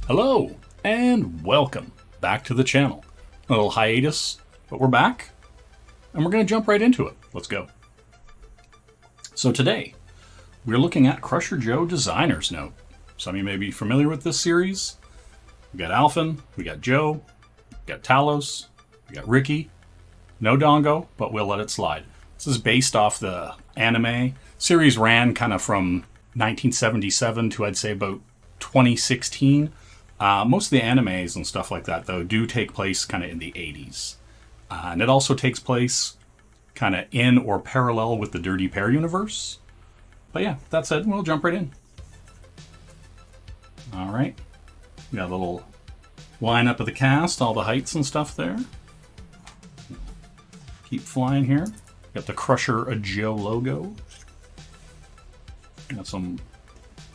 Hello, and welcome back to the channel. A little hiatus, but we're back, and we're going to jump right into it. Let's go. So today, we're looking at Crusher Joe Designer's Note. Some of you may be familiar with this series. We got Alphen, we got Joe, we got Talos, we got Ricky. No Dongo, but we'll let it slide. This is based off the anime. Series ran kind of from 1977 to, I'd say, about 2016. Most of the animes and stuff like that, though, do take place kind of in the 80s. And it also takes place kind of in or parallel with the Dirty Pair universe. But yeah, that said, we'll jump right in. All right. We got a little lineup of the cast, all the heights and stuff there. Keep flying here. Got the Crusher Joe logo. Got some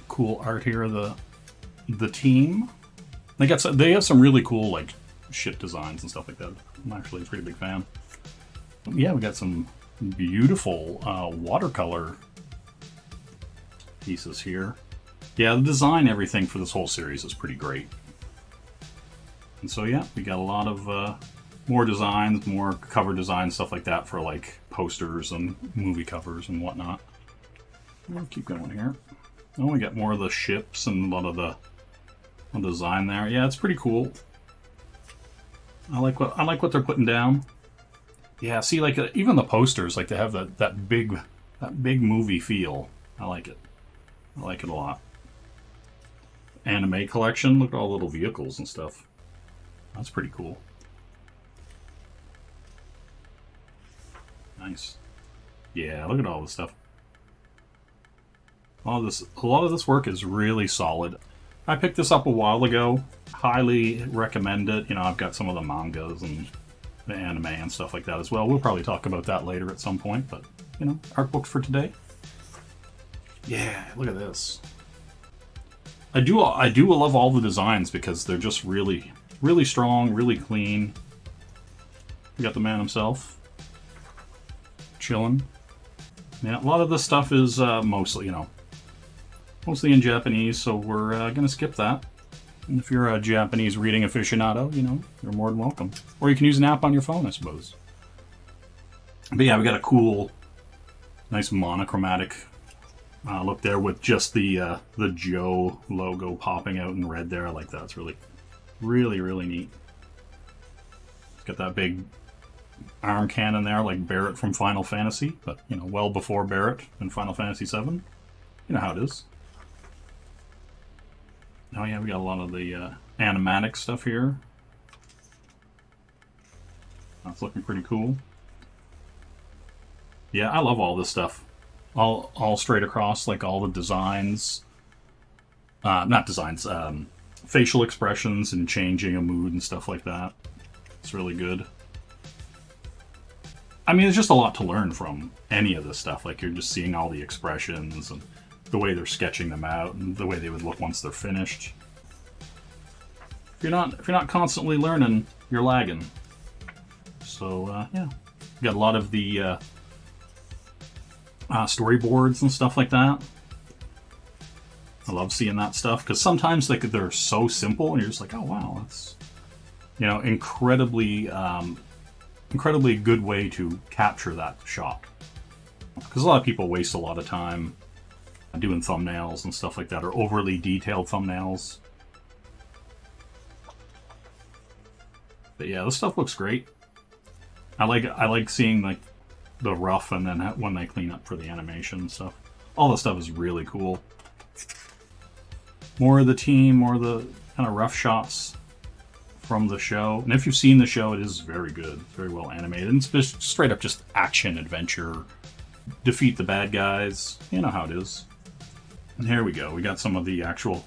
cool art here of the team. They have some really cool like ship designs and stuff like that. I'm actually a pretty big fan. Yeah, we got some beautiful watercolor pieces here. Yeah, the design, everything for this whole series is pretty great. And so yeah, we got a lot of more designs, more cover designs, stuff like that for like posters and movie covers and whatnot. We'll keep going here. Oh, we got more of the ships and a lot of the design there. Yeah, it's pretty cool. I like what they're putting down. Yeah, see, like even the posters, like they have that big movie feel. I like it. I like it a lot. Anime collection. Look at all the little vehicles and stuff. That's pretty cool. Nice. Yeah, look at all this stuff. A lot of this work is really solid. I picked this up a while ago. Highly recommend it. You know, I've got some of the mangas and the anime and stuff like that as well. We'll probably talk about that later at some point, but you know, art books for today. Yeah, look at this. I do love all the designs because they're just really strong, really clean. We got the man himself chilling. Yeah, a lot of this stuff is mostly in Japanese, so we're gonna skip that. And if you're a Japanese reading aficionado, you know, you're more than welcome. Or you can use an app on your phone, I suppose. But yeah, we got a cool, nice monochromatic look there with just the Joe logo popping out in red there. I like that. It's really neat. It's got that big arm cannon there, like Barrett from Final Fantasy, but you know, well before Barrett in Final Fantasy VII. You know how it is. Oh yeah, we got a lot of the animatic stuff here. That's looking pretty cool. Yeah, I love all this stuff. All straight across, like all the designs. Not designs, facial expressions and changing a mood and stuff like that. It's really good. I mean, there's just a lot to learn from any of this stuff. Like, you're just seeing all the expressions and the way they're sketching them out and the way they would look once they're finished. If you're not constantly learning, you're lagging. So yeah, we got a lot of the storyboards and stuff like that. I love seeing that stuff because sometimes they're so simple and you're just like, oh wow, that's, you know, incredibly good way to capture that shot. Because a lot of people waste a lot of time doing thumbnails and stuff like that, or overly detailed thumbnails. But yeah, this stuff looks great. I like seeing like the rough and then when they clean up for the animation and stuff. All this stuff is really cool. More of the team, more of the kind of rough shots from the show. And if you've seen the show, it is very good. It's very well animated. And it's straight up just action adventure. Defeat the bad guys. You know how it is. And here we go. We got some of the actual...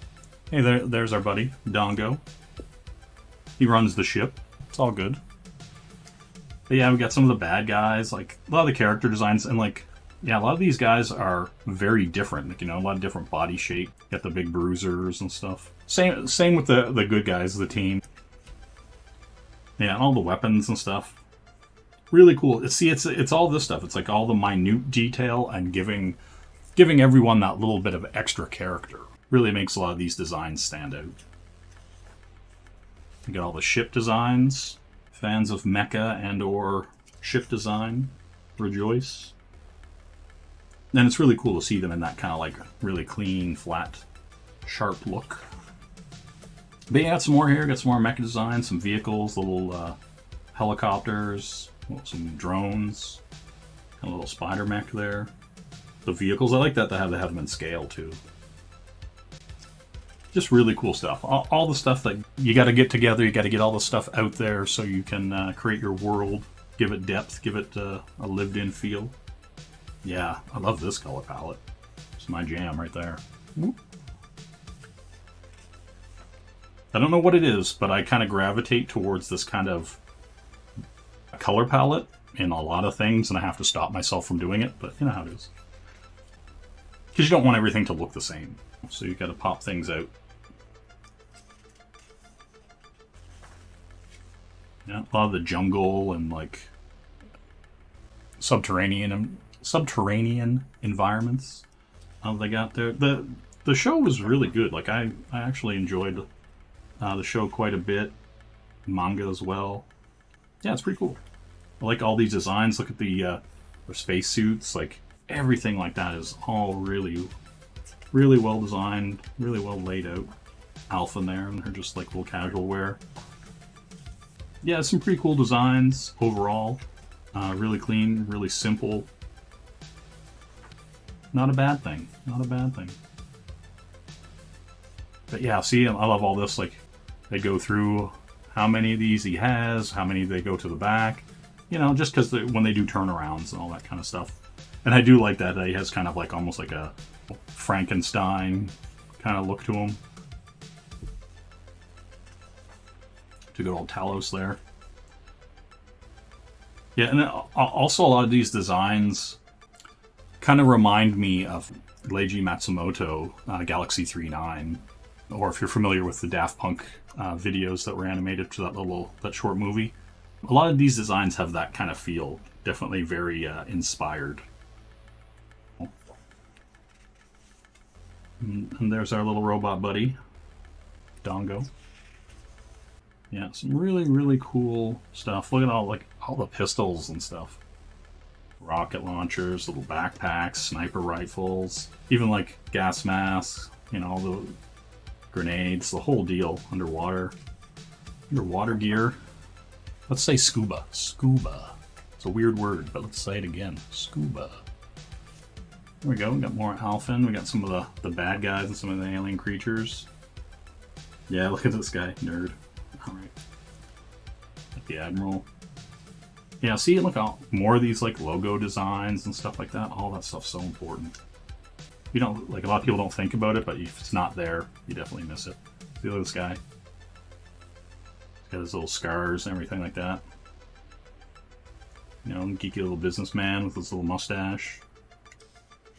Hey, there's our buddy, Dongo. He runs the ship. It's all good. But yeah, we got some of the bad guys. Like, a lot of the character designs. And like, yeah, a lot of these guys are very different. Like, you know, a lot of different body shape. Got the big bruisers and stuff. Same with the good guys, the team. Yeah, and all the weapons and stuff. Really cool. See, it's all this stuff. It's like all the minute detail and giving everyone that little bit of extra character. Really makes a lot of these designs stand out. You got all the ship designs. Fans of mecha and or ship design, rejoice. And it's really cool to see them in that kind of like really clean, flat, sharp look. But yeah, got some more here. Got some more mecha designs, some vehicles, little helicopters, some drones, kind of little spider mech there. The vehicles, I like that they have them in scale too. Just really cool stuff. All the stuff that you got to get together, you got to get all the stuff out there so you can create your world, give it depth, give it a lived-in feel. Yeah, I love this color palette. It's my jam right there. Whoop. I don't know what it is, but I kind of gravitate towards this kind of color palette in a lot of things, and I have to stop myself from doing it, but you know how it is. Because you don't want everything to look the same, so you got to pop things out. Yeah, a lot of the jungle and like subterranean environments they got there. The show was really good. Like I actually enjoyed the show quite a bit. Manga as well. Yeah, it's pretty cool. I like all these designs. Look at the space suits. Like everything like that is all really, really well designed, really well laid out. Alpha in there, and they're just like little casual wear. Yeah, some pretty cool designs overall. Really clean, really simple. Not a bad thing. Not a bad thing. But yeah, see, I love all this. Like, they go through how many of these he has, how many they go to the back. You know, just because when they do turnarounds and all that kind of stuff. And I do like that he has kind of like almost like a Frankenstein kind of look to him. To good old Talos there. Yeah, and also a lot of these designs kind of remind me of Leiji Matsumoto, Galaxy 3.9, or if you're familiar with the Daft Punk videos that were animated to that short movie. A lot of these designs have that kind of feel. Definitely very inspired. And there's our little robot buddy, Dongo. Yeah, some really, really cool stuff. Look at all the pistols and stuff. Rocket launchers, little backpacks, sniper rifles, even like gas masks, you know, all the grenades, the whole deal. Underwater gear. Let's say scuba. Scuba. It's a weird word, but let's say it again. Scuba. There we go. We got more Alphen. We got some of the bad guys and some of the alien creatures. Yeah, look at this guy, nerd. Alright. The Admiral. Yeah, see, look how more of these like logo designs and stuff like that. All that stuff's so important. You don't like a lot of people don't think about it, but if it's not there, you definitely miss it. See, look at this guy. He's got his little scars and everything like that. You know, geeky little businessman with his little mustache.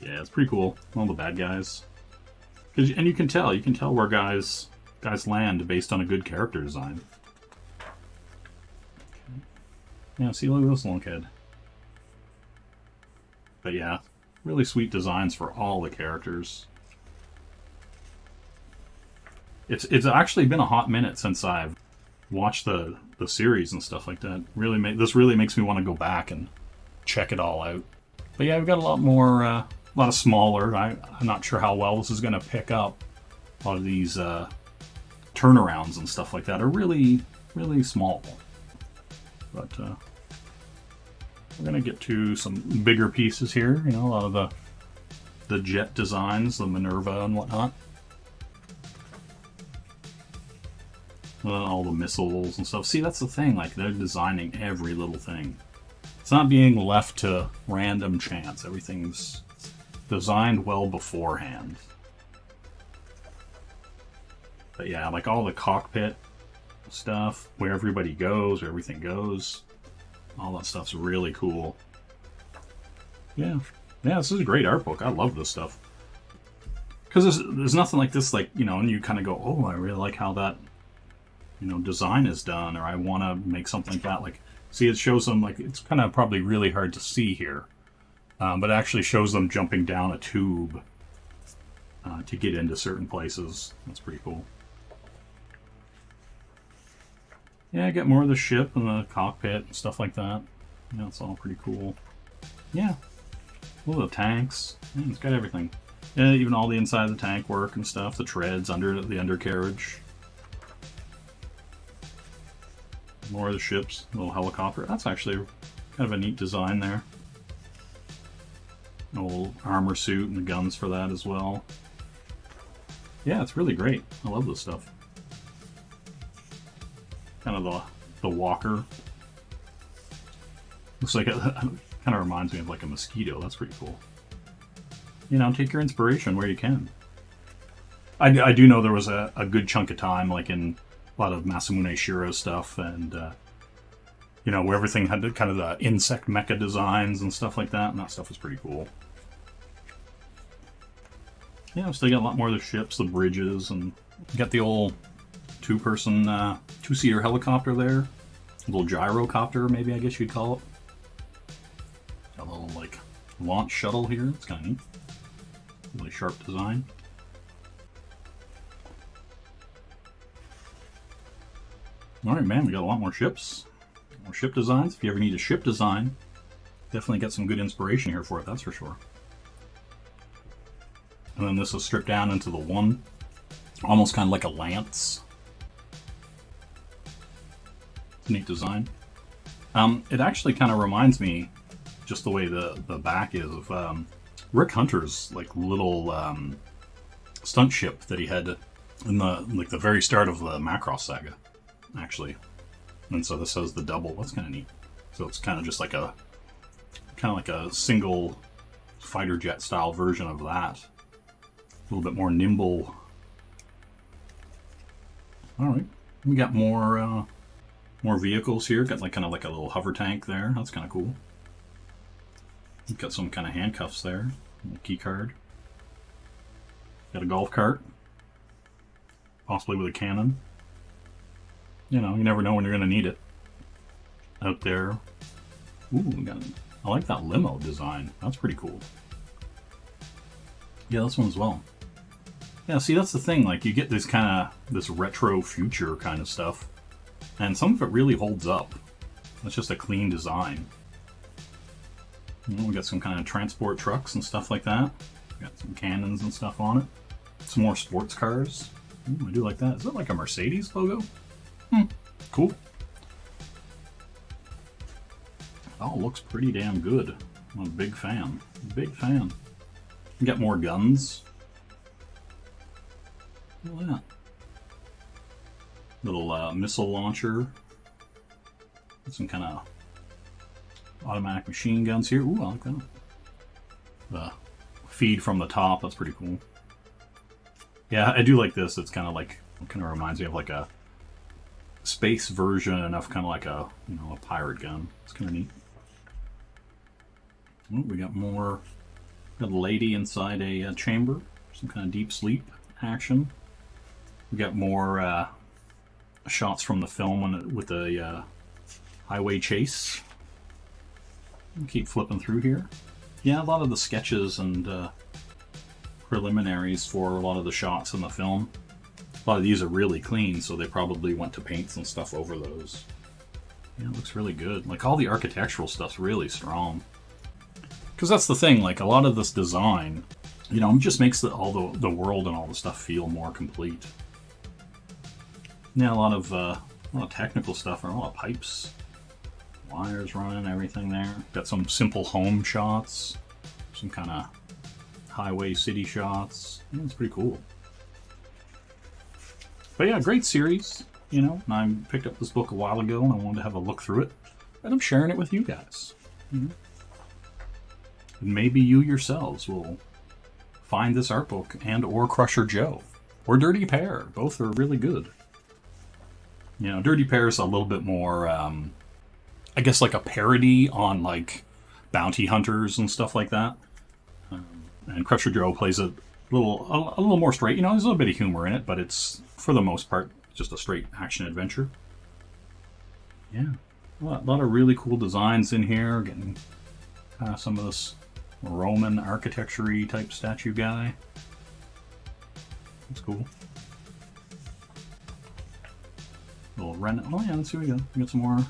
Yeah, it's pretty cool. All the bad guys. And you can tell where guys land based on a good character design. Okay. Yeah, see, look at this lunkhead. But yeah, really sweet designs for all the characters. It's actually been a hot minute since I've watched the series and stuff like that. This really makes me want to go back and check it all out. But yeah, we've got a lot more, a lot of smaller. I'm not sure how well this is going to pick up. A lot of these turnarounds and stuff like that are really, really small. But we're going to get to some bigger pieces here. You know, a lot of the jet designs, the Minerva and whatnot. All the missiles and stuff. See, that's the thing. Like, they're designing every little thing. It's not being left to random chance. Everything's designed well beforehand. But yeah, like all the cockpit stuff, where everybody goes, where everything goes, all that stuff's really cool. Yeah, this is a great art book. I love this stuff. Because there's nothing like this, like, you know, and you kind of go, oh, I really like how that, you know, design is done, or I want to make something like that. Like, see, it shows them, like, it's kind of probably really hard to see here, but it actually shows them jumping down a tube to get into certain places. That's pretty cool. Yeah, get more of the ship and the cockpit and stuff like that. Yeah, it's all pretty cool. Yeah, all the tanks. Yeah, it's got everything. Yeah, even all the inside of the tank work and stuff. The treads under the undercarriage. More of the ships. Little helicopter. That's actually kind of a neat design there. Old armor suit and the guns for that as well. Yeah, it's really great. I love this stuff. Kind of the walker. Looks like it kind of reminds me of like a mosquito. That's pretty cool. You know, take your inspiration where you can. I do know there was a good chunk of time, like in a lot of Masamune Shirow stuff, and you know, where everything had kind of the insect mecha designs and stuff like that, and that stuff was pretty cool. Yeah, still got a lot more of the ships, the bridges, and you got the old two-person, two-seater helicopter there. A little gyrocopter, maybe I guess you'd call it. Got a little, like, launch shuttle here. It's kind of neat. Really sharp design. Alright, man, we got a lot more ships. More ship designs. If you ever need a ship design, definitely get some good inspiration here for it, that's for sure. And then this is stripped down into the one, almost kind of like a lance. Neat design. It actually kind of reminds me, just the way the back is, of Rick Hunter's like little stunt ship that he had in the very start of the Macross saga, actually. And so this has the double. That's kind of neat. So it's kind of just like a single fighter jet style version of that. A little bit more nimble. All right, we got more vehicles here. Got like kind of like a little hover tank there. That's kind of cool. We've got some kind of handcuffs there. A key card. Got a golf cart, possibly with a cannon. You know, you never know when you're going to need it. Out there. Ooh, I like that limo design. That's pretty cool. Yeah, this one as well. Yeah, see, that's the thing. Like, you get this retro future kind of stuff, and some of it really holds up. It's just a clean design. You know, we got some kind of transport trucks and stuff like that. We got some cannons and stuff on it. Some more sports cars. Ooh, I do like that. Is that like a Mercedes logo? Cool. Oh, looks pretty damn good. I'm a big fan. Big fan. We got more guns. Look at that. Little missile launcher. Some kind of automatic machine guns here. Ooh, I like that. The feed from the top. That's pretty cool. Yeah, I do like this. It's kind of reminds me of like a space version of kind of like a pirate gun. It's kind of neat. Oh, we got more. Got a lady inside a chamber. Some kind of deep sleep action. We got more shots from the film with a highway chase. We'll keep flipping through here. Yeah, a lot of the sketches and preliminaries for a lot of the shots in the film. A lot of these are really clean, so they probably went to paints and stuff over those. Yeah, it looks really good. Like, all the architectural stuff's really strong. Because that's the thing, like, a lot of this design, you know, just makes the world and all the stuff feel more complete. Yeah, a lot of technical stuff, and a lot of pipes, wires running, everything there. Got some simple home shots, some kind of highway city shots. Yeah, it's pretty cool. But yeah, great series, you know. I picked up this book a while ago and I wanted to have a look through it, and I'm sharing it with you guys. And maybe you yourselves will find this art book and or Crusher Joe or Dirty Pear. Both are really good. You know, Dirty Pear is a little bit more, I guess, like a parody on like bounty hunters and stuff like that. And Crusher Joe plays a little more straight. You know, there's a little bit of humor in it, but it's, for the most part, just a straight action adventure. Yeah, a lot of really cool designs in here. Getting some of this Roman architecture-y type statue guy. That's cool. Little little Ren. Oh yeah, let's see what we got. We got some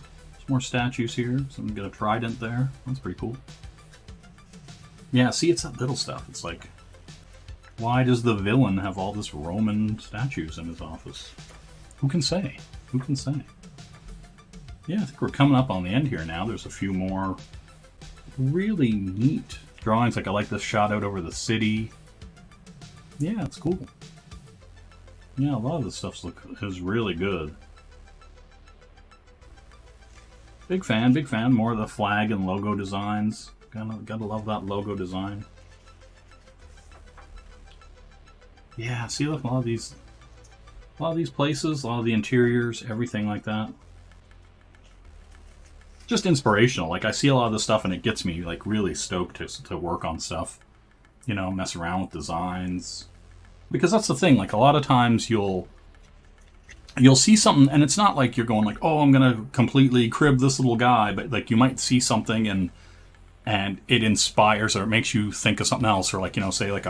more statues here. Some got a trident there. That's pretty cool. Yeah, see, it's that little stuff. It's like, why does the villain have all this Roman statues in his office? Who can say? Who can say? Yeah, I think we're coming up on the end here now. There's a few more really neat drawings. Like, I like this shot out over the city. Yeah, it's cool. Yeah, a lot of this stuff is really good. Big fan, big fan. More of the flag and logo designs. Gotta love that logo design. Yeah, see, look, a lot of these places, a lot of the interiors, everything like that. Just inspirational. Like, I see a lot of this stuff and it gets me like really stoked to work on stuff. You know, mess around with designs. Because that's the thing, like a lot of times you'll see something and it's not like you're going like, oh, I'm gonna completely crib this little guy, but like you might see something and it inspires or it makes you think of something else, or like, you know, say like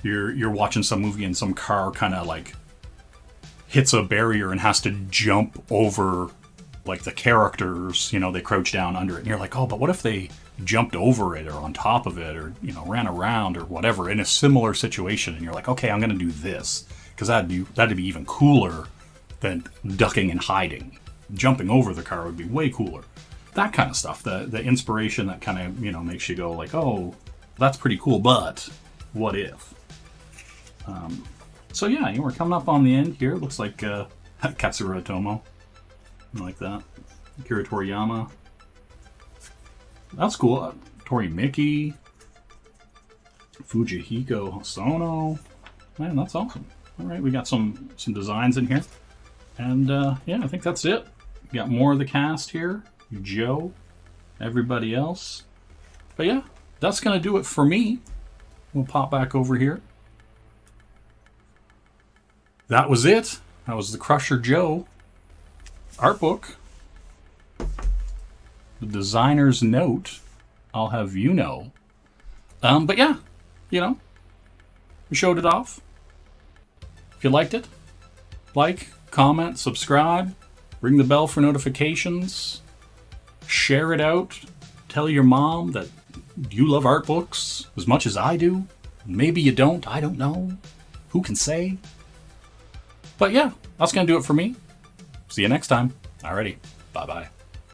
you're watching some movie and some car kind of like hits a barrier and has to jump over like the characters, you know, they crouch down under it and you're like, oh, but what if they jumped over it or on top of it or, you know, ran around or whatever in a similar situation, and you're like, okay, I'm gonna do this because that'd be even cooler than ducking and hiding. Jumping over the car would be way cooler. That kind of stuff, the inspiration that kind of, you know, makes you go like, oh, that's pretty cool, but what if? So yeah, we're coming up on the end here. Looks like Katsura Otomo. I like that. Akira Toriyama. That's cool. Tori Miki. Fujihiko Hosono. Man, that's awesome. All right, we got some designs in here. And yeah, I think that's it. We got more of the cast here. Joe, everybody else. But yeah, that's going to do it for me. We'll pop back over here. That was it. That was the Crusher Joe art book. The designer's note, I'll have you know. But yeah, you know, we showed it off. If you liked it, like, comment, subscribe, ring the bell for notifications, share it out, tell your mom that you love art books as much as I do. Maybe you don't, I don't know. Who can say? But yeah, that's going to do it for me. See you next time. Alrighty, bye-bye.